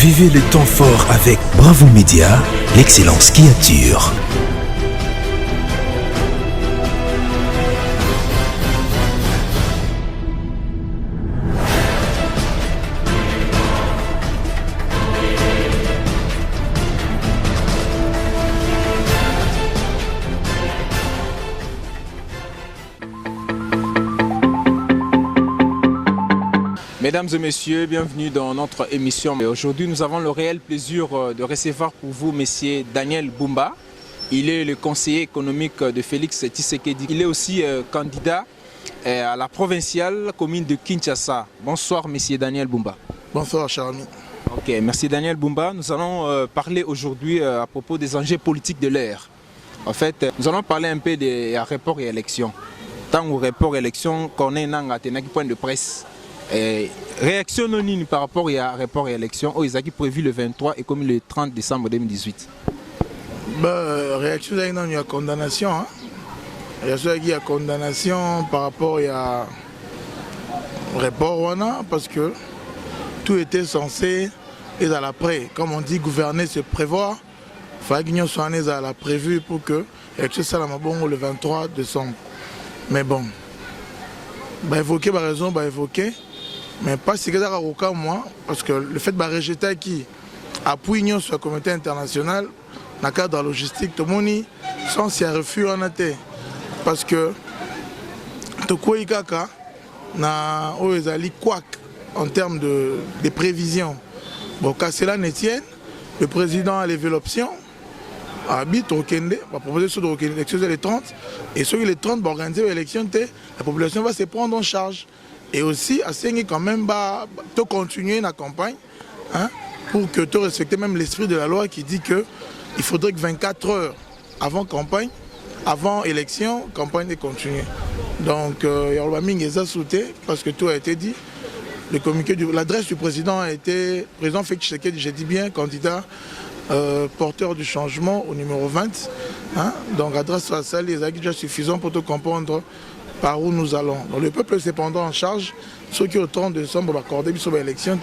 Vivez le temps fort avec Bravo Média, l'excellence qui attire. Mesdames et messieurs, bienvenue dans notre émission. Aujourd'hui, nous avons le réel plaisir de recevoir pour vous Monsieur Daniel Bumba. Il est le conseiller économique de Félix Tshisekedi. Il est aussi candidat à la provinciale commune de Kinshasa. Bonsoir Monsieur Daniel Bumba. Bonsoir cher ami. Ok, merci Daniel Bumba. Nous allons parler aujourd'hui à propos des enjeux politiques de l'ère. En fait, nous allons parler un peu des rapports et élections. Tant au rapport et élections, qu'on est un point de presse. Réaction non par rapport à rapport et élection aux Isaki prévu le 23 et comme le 30 décembre 2018. Réaction il y a condamnation. Il y a condamnation par rapport à rapport parce que tout était censé être à l'après. Comme on dit, gouverner, se prévoir. Il fallait que nous soyons à la prévue pour que l'élection soit le 23 décembre. Mais bon, évoquer la raison, évoquer. Mais pas si c'est au cas moi, parce que le fait de rejeter qui appuie sur la communauté internationale, dans le cadre de la logistique, tout le monde sans s'y refus en été. Parce que tout le monde na quoi en termes de prévisions. Bon, quand cela ne tienne, le président a levé l'option, habite au Kende, va proposer sur l'élection les 30, et sur les 30, va organiser l'élection, la population va se prendre en charge. Et aussi, à quand même, de continuer la campagne pour que tu respectes même l'esprit de la loi qui dit qu'il faudrait que 24 heures avant campagne, avant élection, campagne est continuer. Donc, il y a un sauté parce que tout a été dit. Le communiqué, l'adresse du président a été, président Félix Tshisekedi, j'ai dit bien, candidat porteur du changement au numéro 20. Donc, l'adresse à ça, les acquis déjà suffisants pour te comprendre par où nous allons. Donc, le peuple est cependant en charge, ceux qui au 30 décembre vont accorder sur l'élection,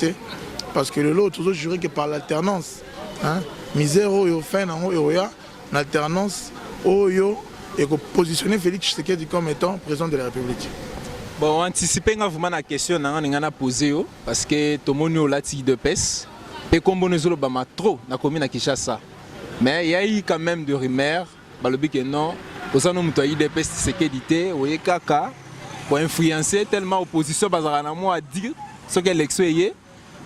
parce que le lot est toujours juré que par l'alternance. Misère au fin en haut, l'alternance et positionner Félix Tshisekedi comme étant président de la République. Bon, anticiper vraiment la question que nous posée, parce que tout le monde a de pèse, et comme nous avons trop dans la commune de Kinshasa. Mais il y a eu quand même des rumeurs, que non. Pour ça, nous avons eu des pestes sécurité, pour influencer tellement l'opposition, parce qu'on a dit ce que l'élection est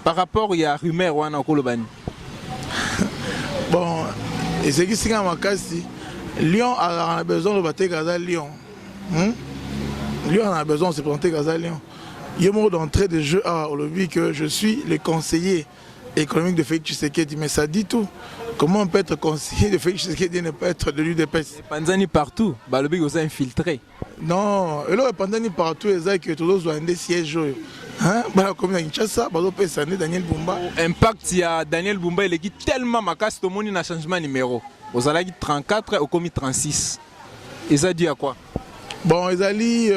par rapport à la rumeur ou à Kolobani. Bon, et c'est qui c'est quand Lyon a besoin de battre Gaza Lyon. Lyon a besoin de se présenter Gaza Lyon. Il y a un mot d'entrée de jeu à Olobi que je suis le conseiller économique de Félix Tshisekedi, mais ça dit tout. Comment on peut être conseiller de Félix Tshisekedi et ne pas être de l'UDPS? Panzani partout, Balobi vous a infiltré. Non, et là, Panzani partout, ils ont que tous ont des sièges. Comme Kinshasa, Daniel Bumba. Impact, il y a Daniel Bumba, il est tellement macasse, tout le monde a un changement de numéro. Vous avez dit 34 et au commis 36. Ils ont dit à quoi? Bon, ils ont dit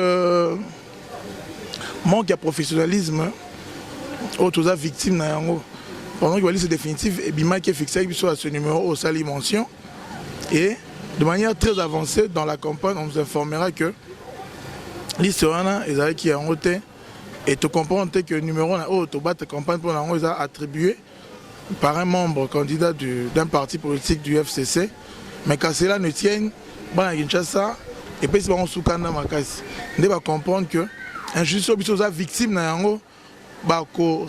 manque de professionnalisme, autres victimes. Pendant que la liste définitive et Bima qui est fixé sur ce numéro au sali mention. Et de manière très avancée dans la campagne, on nous informera que l'histoire qui a voté et tu comprends que le numéro de la campagne pour la attribué par un membre candidat d'un parti politique du FCC. Mais quand cela ne tienne, Kinshasa, et puis on soukanda makasi. On va comprendre que injustice est victime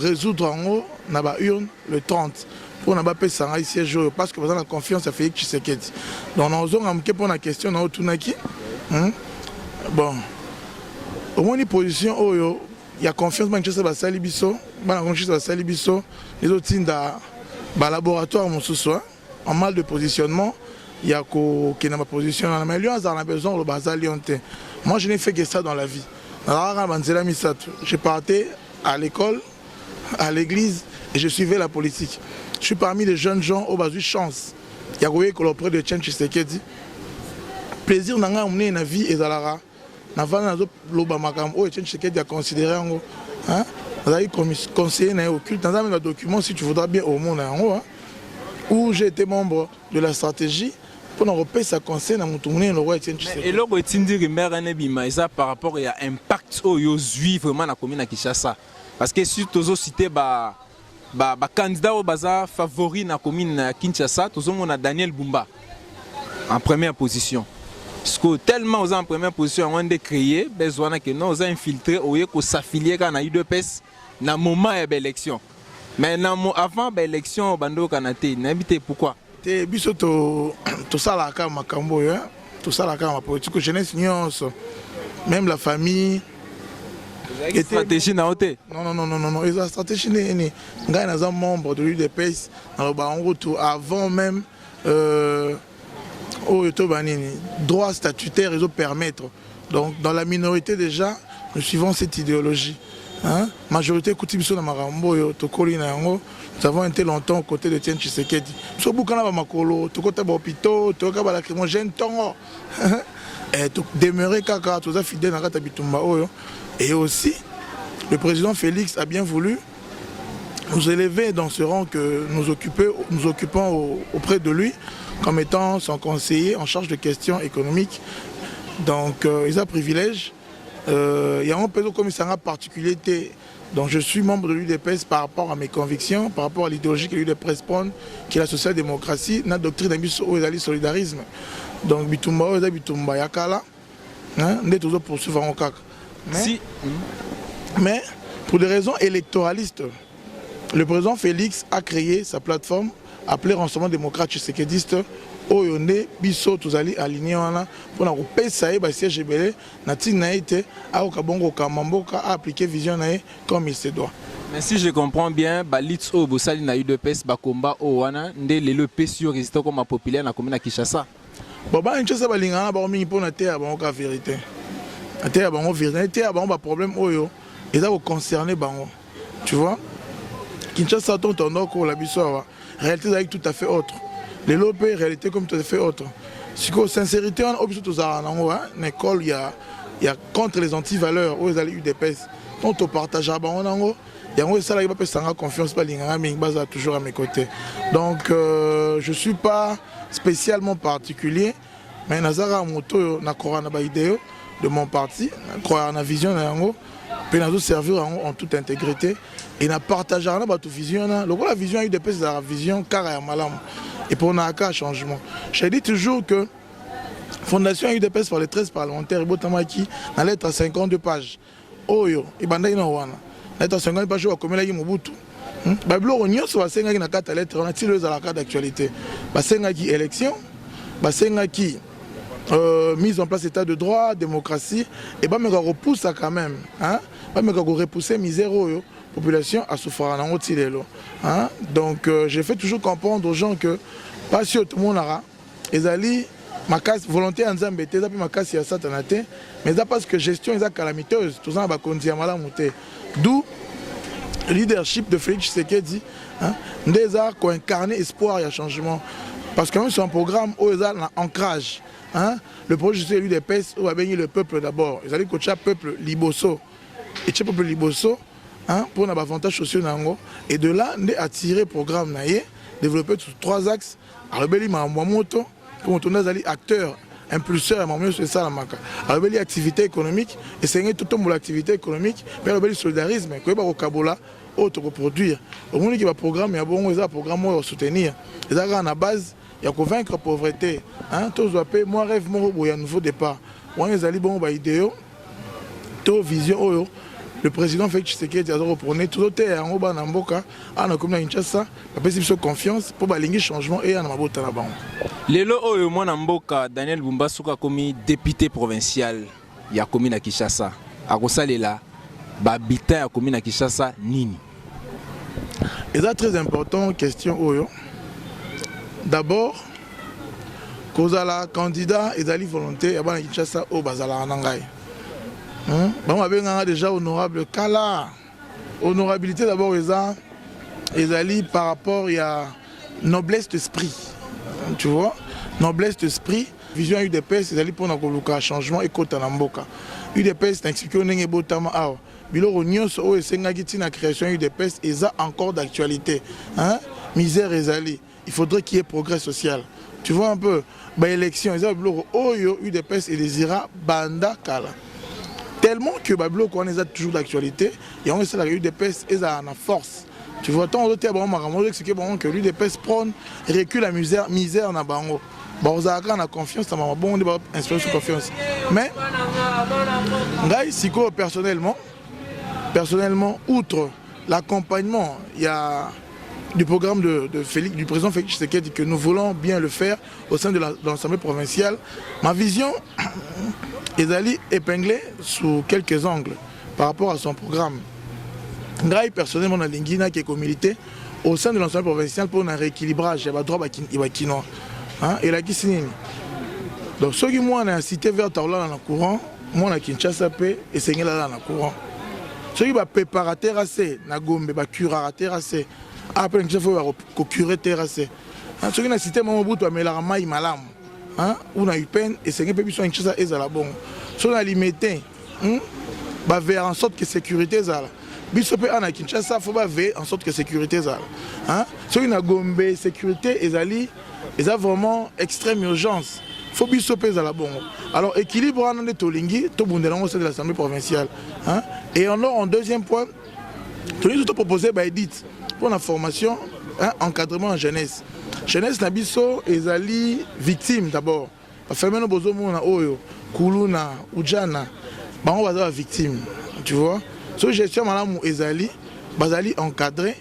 résoudre en haut na urne le 30 pour n'a pas un siège parce que vous avez la confiance à Félix Tshisekedi. Donc nous avons pour la question na otunaki. Bon. Au moins une position où il y a confiance dans Kinshasa basali biso, bana confiance basali biso, les autres tinda laboratoire mon soir en mal de positionnement, il y a qui n'a pas position mais lui on a besoin de basali onté. Moi je n'ai fait que ça dans la vie. Je partais à l'école, à l'église, et je suivais la politique. Je suis parmi les jeunes gens au bas de chance. Il y a eu auprès de Félix Tshisekedi. Plaisir n'a pas amené une vie et Zalara. N'a pas amené l'Obama comme Félix Tshisekedi a considéré conseiller occulte dans un document, si tu voudras bien au monde, hein, où j'ai été membre de la stratégie pour repérer sa conseil dans mon tournée le roi Etienne Tshisekedi. Et là, vous avez dit que par rapport à l'impact où vous avez vraiment dans la commune de Kinshasa. Parce que si vous avez cité le candidat au bazar favori dans la commune de Kinshasa, vous avez Daniel Bumba en première position. Parce que tellement vous êtes en première position, on a créé, besoin que nous avons infiltré, on a s'affilier quand on a eu deux pèses dans le moment de l'élection. Mais avant l'élection, Bando Kanate, n'habitez pourquoi? Biso tout ça la cam makambo, tout ça la cam politique, jeunesse même la famille. Et stratégie na ote? Non. Et la stratégie n'est pas membre de l'UDPS avant même droit statutaire et permettre. Donc dans la minorité déjà, nous suivons cette idéologie. Majorité Koutibiso na Marambo, Tokoli na yango, nous avons été longtemps aux côtés de Etienne Tshisekedi. So bukana ba makolo, tokota ba hôpitaux, toka ba lacrymogène tongo. Et demeurer kaka, tous fidèles na kata bitumba oyo. Et aussi, le président Félix a bien voulu nous élever dans ce rang que nous occupons auprès de lui, comme étant son conseiller en charge de questions économiques. Donc, il a privilège. Il y a un peu de commissariat particulier. Donc, je suis membre de l'UDPS par rapport à mes convictions, par rapport à l'idéologie que l'UDPS prône, qui est la social-démocratie, notre doctrine de solidarisme. Donc, Bitumba, Bitumba, Yakala, nous sommes toujours poursuivre en CAC. Mais pour des raisons électoralistes, le président Félix a créé sa plateforme appelée Rassemblement démocrate tshisekidiste Oyonde Biso Tozali aligné pour nous siège belé naïté à Okabongo Kamamboka a appliqué vision comme il se doit. Mais si je comprends bien, Balitz au Bosali na UDPS Bakomba Owana ndé le PSU résistant comme populaire na commune à Kinshasa. Baba Kinshasa balingana ba mingi pour na terre à bango vérité. La terre à bango vérité à bango problème oyo et ça va concerner bango. Tu vois? Kinshasa ton la biso réalité est tout à fait autre. Les lopés, réalité comme tout à fait autre. Si la sincérité, on a une école, il y a contre les anti-valeurs, où ils allaient UDPS. Donc on partage à Bango, il y a un ça qui va confiance, pas toujours à mes côtés. Donc je ne suis pas spécialement particulier, mais Nazara Moto, na Korana idée de mon parti, croire la vision puis nous servir en toute intégrité et nous partageons notre vision. La vision UDPS, c'est la vision carré malam. Et pour un changement. Je dis toujours que la Fondation UDPS par les 13 parlementaires, il y a une lettre à 52 pages. Oyo, il y a une lettre à 52 pages, comme il y a Mobutu. On y a une lettre, on a tiré la carte d'actualité. Il y a une élection, il y a mise en place d'état de droit, démocratie, et il y a repousse quand même. Il y a repousser misère la population à souffrir. Donc je fais toujours comprendre aux gens que pas sûr tout le monde aura. Ils allaient ma casse volonté en Zambie, ils ma casse à Satanate, mais ça parce que gestion est calamiteuse. Tout ça va conduire à mal monter. D'où le leadership de Félix Tshisekedi, des arts qui incarné espoir et changement. Parce que même sur un programme où ils ont un ancrage. Le projet de l'UDPS où a béni le peuple d'abord. Ils allaient coacher le peuple liboso. Et le peuple liboso pour nos avantages sociaux. Et de là, on a attiré le programme, développé sur 3 axes. Alors, pour nous acteurs, impulseurs, c'est ça la marque. Alors, activité économique, et c'est tout le monde l'activité économique, mais le solidarisme, que le Kabola, autre reproduire. Au monde qui va programme, il y a un programme à soutenir. Et ça, à la base, il y a convaincre la pauvreté. Moi, rêve, il y a un nouveau départ. Moi, les alliés, bon, idéaux, vision, le président Félix Tshisekedi a repris tout le temps en Namboka, en Kinshasa, il a fait confiance pour balinguer changement et en Mabota là-bas. Lelo oyo mwana mboka Daniel Bumba soka komi député provincial ya commune à Kinshasa. Akosalela ba habitant ya commune à Kinshasa nini. Et ça très important question oyo. D'abord kozala candidat ezali volonté ya bana Kinshasa au bazala nangai. Bon, on déjà honorable Kala. Honorabilité d'abord, ils allient par rapport à noblesse d'esprit. Tu vois, noblesse d'esprit, vision UDPS, ils allient pour un changement et côté Namboka. UDPS, c'est expliqué au Nengebotama. biloko nyonso oyo esengaki ntina création UDPS eza encore d'actualité. Hein? Misère ezali. Il faudrait qu'il y ait progrès social. Tu vois un peu, bah élection, eza biloko oyo UDPS et désira banda kala. Tellement que bah biloko on est toujours d'actualité et on sait la UDPS est en force. Tu vois, tant d'autres que l'UDPS prône et recule la misère na bango. Bah on a la confiance, ça m'a bon, on est inspiré sur confiance. Mais, personnellement, outre l'accompagnement, il y a du programme du président Félix Tshisekedi que nous voulons bien le faire au sein de l'Assemblée provinciale. Ma vision est d'aller épingler sous quelques angles par rapport à son programme. Graï personnellement dans l'Ingina qui est communauté au sein de l'Assemblée provinciale pour un rééquilibrage il y a droit à Kino et la Kissinini. Donc ceux qui moi on a cité vers Taoula dans le courant, moi on a Kinshasa et Sengela dans le courant. Ceux qui va préparer terrassé, na Gombe va curer terrassé. Après Kinshasa va curer terrassé. Ceux qui ont cité mon bout à Melarama malam. On a eu peine et Sengela peut bien Kinshasa est à la bonne. Ceux qui ont limité va faire en sorte que sécurité est là. Bisopé en Kinshasa, il faut veiller en sorte que la sécurité est là. Ceux qui ont Gombe, sécurité est vraiment extrême urgence. Il faut bisopé là. Alors, équilibre en Tolingi, tout le monde est de l'Assemblée provinciale. Et en deuxième point, tout le monde proposé Edith pour la formation, encadrement en jeunesse. Jeunesse Nabiso est victime d'abord. La famille de Bozomona, Oyo, Kuluna, Ujana, on va être victime. Tu vois? So gestion malamu ezali bazali encadré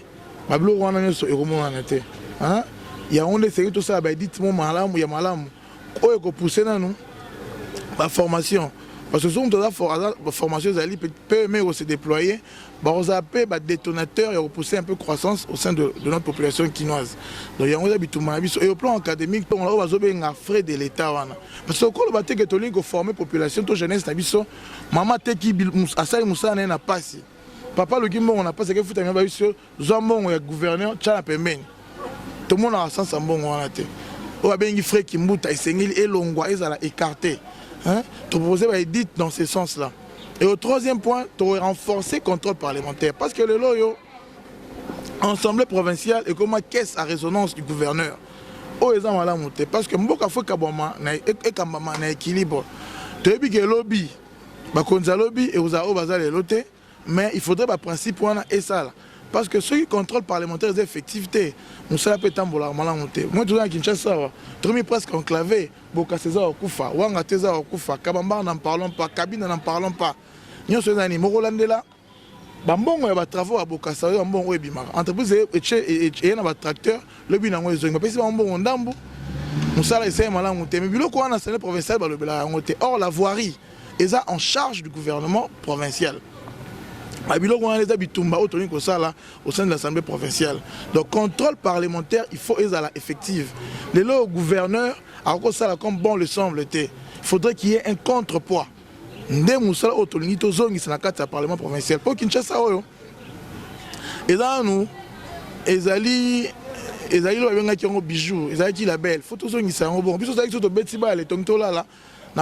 bablo wana nyoso ekomona nate hein ya onde c'est tout ça ba dit mon malamu ya malamu oyo ko pousser nanu ba formation parce que souvent la formation ezali peut même se déployer ba ozape ba détonateur et repousser un peu croissance au sein de notre population quinoise. Donc ya onde bituma biso et au plan académique on va zobenga frais de l'état wana parce que ko ba te que toli ko former population to jeunesse na biso mama te ki asali musana na pasi papa le kimbo on a pas que futa ngaba biso zombongo ya gouverneur tchala pembeni tout le monde a sens mbongo wana te o ba bengi frais kimbuta esengeli elongwa ezala écarté. Hein? Tu proposais Edith dans ce sens-là. Et au troisième point, tu aurais renforcé le contrôle parlementaire. Parce que le loyo, Assemblée provinciale, est comme une caisse à résonance du gouverneur. Oh, ils ont mal monté. Parce que Mboka faut Kabama na équilibre. Tu as dit que le lobby, le lobby et vous avez les lotés, mais il faudrait un principe et ça. Parce que ceux qui contrôlent parlementaire, les effectivités, nous sommes peu tambola monté. Moi, tout à Kinshasa, tout mis presque enclavé. Boka César Okufa, Wanga César Okufa, Kabamba n'en parlons pas, Kabine n'en parlons pas. Nous sommes des Morolandela. Bambongo y a travaux à Boka César, Bambongo et Bimar. Entreprise et un tracteur, le binango est mais si Bambongo Ndambo, nous sommes essayés malin monté. Mais bilo quoi, on a séné provincial, or la voirie est en charge du gouvernement provincial. Au sein de l'Assemblée provinciale. Donc, contrôle parlementaire, il faut être effectif. Les lois gouverneurs, comme bon le semble, il faudrait qu'il y ait un contrepoids. Parlement provincial. Pour Kinshasa, et là, nous, Ezali, qui ont bijoux, Ezali qui la belle, faut tous les bon. Puis,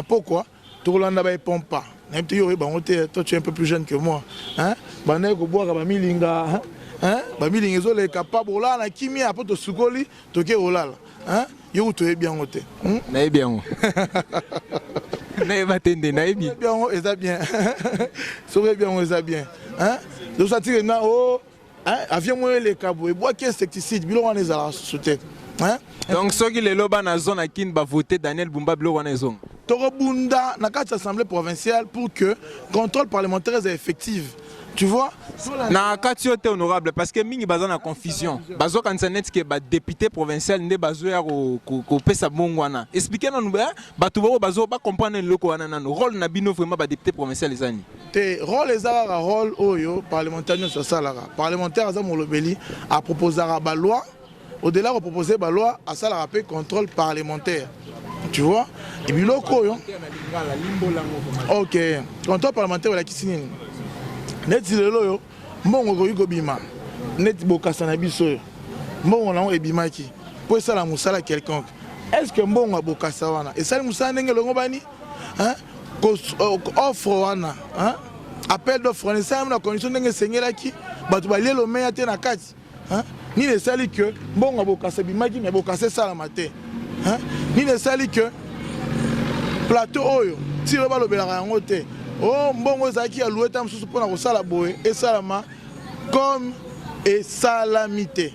pourquoi? Tout le monde n'a pas. Toi, tu es un peu plus jeune que moi. Hein? Milinga. Hein? Milinga, les capables, là, la kimi, après, tu soukoli, tu es là. Hein? Yo, tu es bien ôté. Naï bien. Naï batende, naï bien. Bien, ça bien. Sauvé bien, ça bien. Hein? Donc, ça tire là, oh, avion, les cabos, et bois qui est insecticide, bilo, on est à la société. Donc, ceux qui les lobent dans la zone à qui va voter Daniel Bumba Blo dans la zone. Torobunda n'a qu'à l'Assemblée provinciale pour que le contrôle parlementaire soit effectif. Tu vois? Na kati honorable parce que mingi baza na confusion. Bazo kansanet que ba député provincial ne bazo ya ko pesa bongwana. Expliquez-nous batu bazo ba comprendre le ko wana nano rôle na bino vraiment ba député provincial ezani. Te rôle ezara rôle oyo parlementaire no salara. Parlementaire za molobeli a proposé ba loi au-delà de proposer la loi à ça la rappel contrôle parlementaire. Tu vois? Et puis ok. Contrôle parlementaire la kisini. Net le loyo, mbongo ko yuko bima. Net bokasa na biso. Mbongo na o ebimaki. Pour ça la musala quelconque. Est-ce que mbongo bokasa wana? Et ça musala ndenge longo bani? Hein? Offre wana, hein? appel d'offre on esa na condition ndenge sengelaki bato balelo meya te na kati ni ne sali que mbongo abokasa bimaki mais bokasa sala matin ni ne sali que plateau oyo ti lo balobelaka yango te o mbongo ezalaki ya loué ta mosusu mpona kosala boye esalama comme esalamité.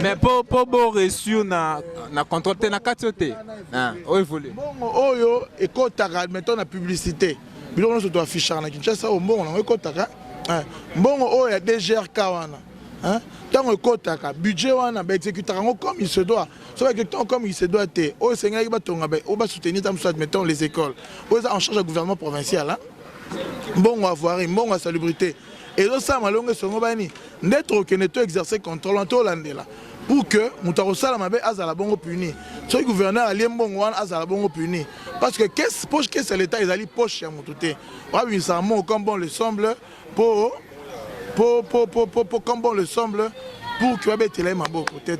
Mais pour reçu na contrôle te na kati te oyo évolue mbongo oyo ekotaka mettons na publicité biloko nyonso toaffichaka na Kinshasa o mbongo nango ekotaka mbongo oyo ya DGRK wana ntango ekotaka budget wana baexécutaka yango comme il se doit so baexécutant comme il se doit te oyo esengeli batonga oyo basoutenir ta mosusu mettons les écoles oyo eza en charge ya gouvernement provincial mbongo ya voirie mbongo ya salubrité ezosala malongo esongo bani nde tokende to exercer contrôle tolandela pour que moto akosala mabe azala bongo puni soki gouverneur alie mbongo wana azala bongo puni parce que poche kese ya l'état ezali poche ya moto te oabimisaka mbongo comme bon le semble comme bon le semble pour que babetela ye maboko te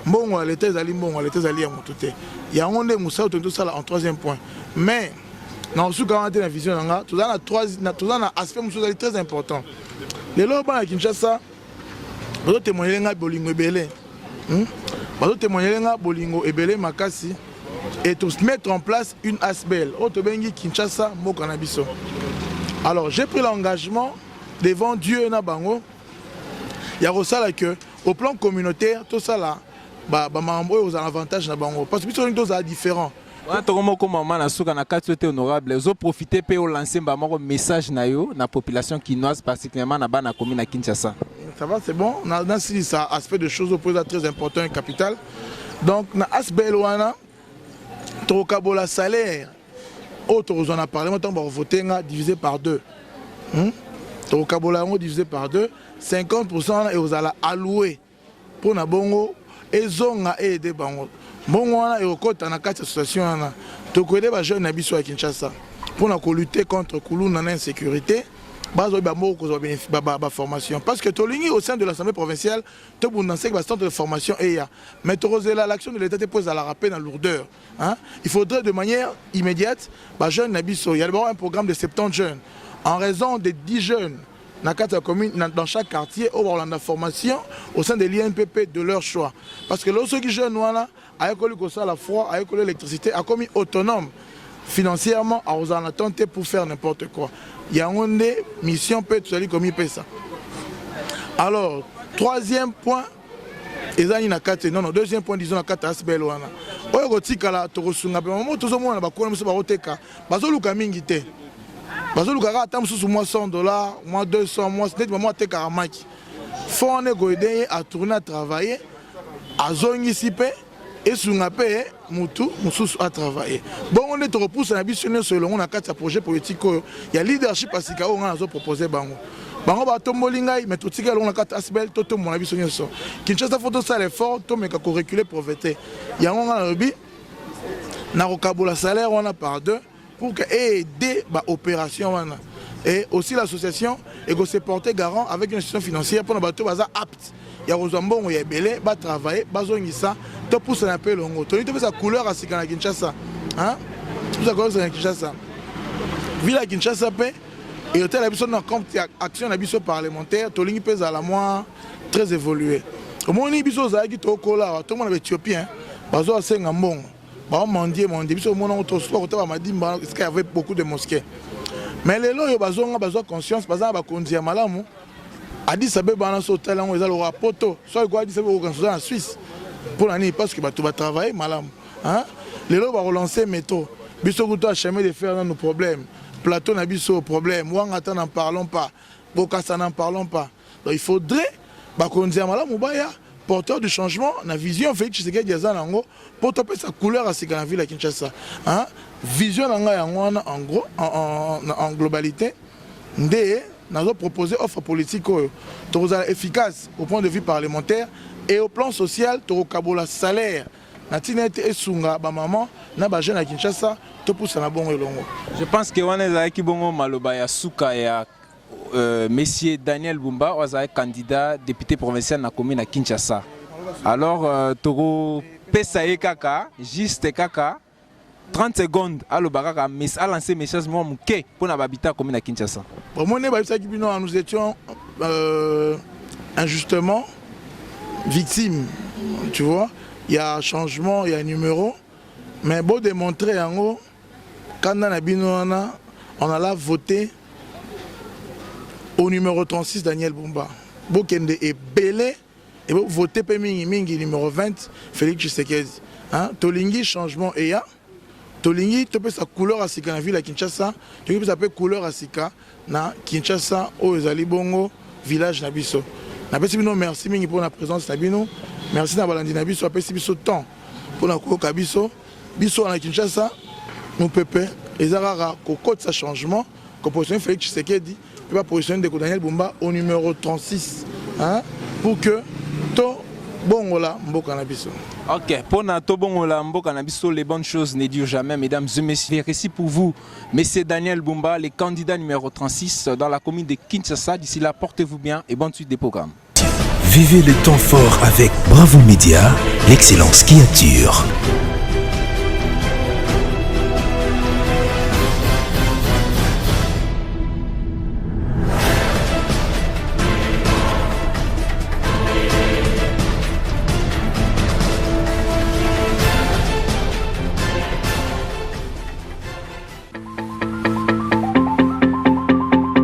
mbongo ya l'état ezali mbongo ya l'état ezali ya moto te yango nde mosala tondi tosala en troisième point mais na suka wana te na vision nanga toza na aspect mosusu ezali très important lelo bana Kinshasa bazotémoignele nga bolingo ebele bazotémoignele nga bolingo ebele makasi et to mettre en place une ASBEL oyo tobengi Kinshasa mboka na biso. Alors j'ai pris l'engagement devant Dieu na bango ya kosala que au plan communautaire tosala bamambo oyo ozala avantage na bango parce que biso tolingi tozala différent. Honorable, vous profitez pour lancer un message na population kinoise, particulièrement dans la commune de Kinshasa. Ça va, c'est bon. On a un aspect de choses très important et capital. Donc, dans l'ASBEL, on a salaire. Autre, on a parlé, on va voter divisé par 2. Divisé par 2. 50% et vous allez allouer pour na bongo et zonga aider bango. Bon wana ekota na kati association wana tokoyede ba jeune na biso ya Kinshasa pour na lutter contre kuluna na insécurité bazo ba moko ko ba formation parce que tolingi au sein de l'Assemblée provinciale to bundanse ba centre de formation eya mais torozela l'action de l'état te pose à la rappel en lourdeur il faudrait de manière immédiate ba jeune na biso il y a d'abord un programme de 70 jeunes en raison de 10 jeunes dans chaque quartier au Orlando formation au sein de l'INPP de leur choix parce que lorsque les jeunes voilà avec la froid avec l'électricité a commis autonome financièrement à aux attentes pour faire n'importe quoi il y a une mission peut être comme ça. Alors troisième point deuxième point disons la carte ASBEL wana oyo kotikala tokosunga pe moment tozomona bakona muso bakoteka bazoluka mingi te bazoluka ata mususu moins $100 moins 200 moins net moment teka maki faut on go aider à tourner à travailler à zongi sipe et sunga pe mutu mususu à travailler bon on est repousse na biso selon on a quatre projet politique il y a leadership asika on a proposer bango bango ba tomboli ngai mais tout tika longa kata ASBEL toto mon abiso nyoso Kinshasa photo ça l'effort to meka ko reculer pauvreté ya nga lobi na kokabola salaire on a par 2 pour que aider ba opération wana et aussi l'association et go se porter garant avec une institution financière pour na bato baza apte ya kozambongo ya belé ba travailler bazongisa to pousse un peu longo to nito sa couleur à sikana Kinshasa tout ça comme ça Kinshasa ville Kinshasa pe et hôtel la biso na action na biso parlementaire to lingi pesa la moi très évolué au moni biso za ki to kola to mona éthiopien bazo asenga mbongo ba mendier biso mona to so ko madimba parce qu'il y avait beaucoup de mosquées mais les loyo bazonga bazo conscience baza ba kondia malamu Addis Abeba na so hôtel on ezalo rapoto so ko Addis Abeba ko en Suisse pour l'année parce que bato ba travailler malamu les loyo ba relancer métro biso ko to chemin de faire nos problèmes plateau n'a biso problème wangata n'en parlons pas bokasa n'en parlons pas donc il faudrait bakondia malamu baya porteur du changement na vision Félix Tshisekedi Diazanango pour toper sa couleur à la ville à Kinshasa vision nanga yango en gros en globalité ndé nazo proposer offre politique efficace au point de vue parlementaire et au plan social to kabola salaire na tinete esunga ba maman na ba jeune à Kinshasa to poussa na bongo elongo. Je pense que wana za ki bongo maloba ya suka ya Monsieur Daniel Bumba est candidat député provincial na commune à Kinshasa. Alors toko pesa kaka juste kaka 30 secondes à l'Obaraka, mais à lancer message pour l'habitat comme à Kinshasa. Nous étions injustement victimes. Tu vois, il y a un changement, il y a un numéro. Mais pour démontrer en haut, quand on a voté au numéro 36 Daniel Bumba. Bokende est belé et vous votez pour Mingi numéro 20 Félix Tshisekedi. Tolingi changement et ya. Tolingi tu peux sa couleur à Sika na ville à Kinshasa, tu peux sa couleur à Sika na Kinshasa au ezali bongo village na biso. Na pesi bino merci mingi pour la présence na bino. Merci na balandi na biso pesi biso temps pour la koka biso. Biso na Kinshasa nous peuple ezara ko code sa changement composition Félix Tshisekedi puis pas position de Daniel Bumba au numéro 36 pour que to bongola mboka na biso. Ok, pour Nato bongola mboka na biso, les bonnes choses ne durent jamais, mesdames et messieurs. Récit pour vous, monsieur Daniel Bumba, le candidat numéro 36 dans la commune de Kinshasa. D'ici là, portez-vous bien et bonne suite des programmes. Vivez le temps fort avec Bravo Média, l'excellence qui attire.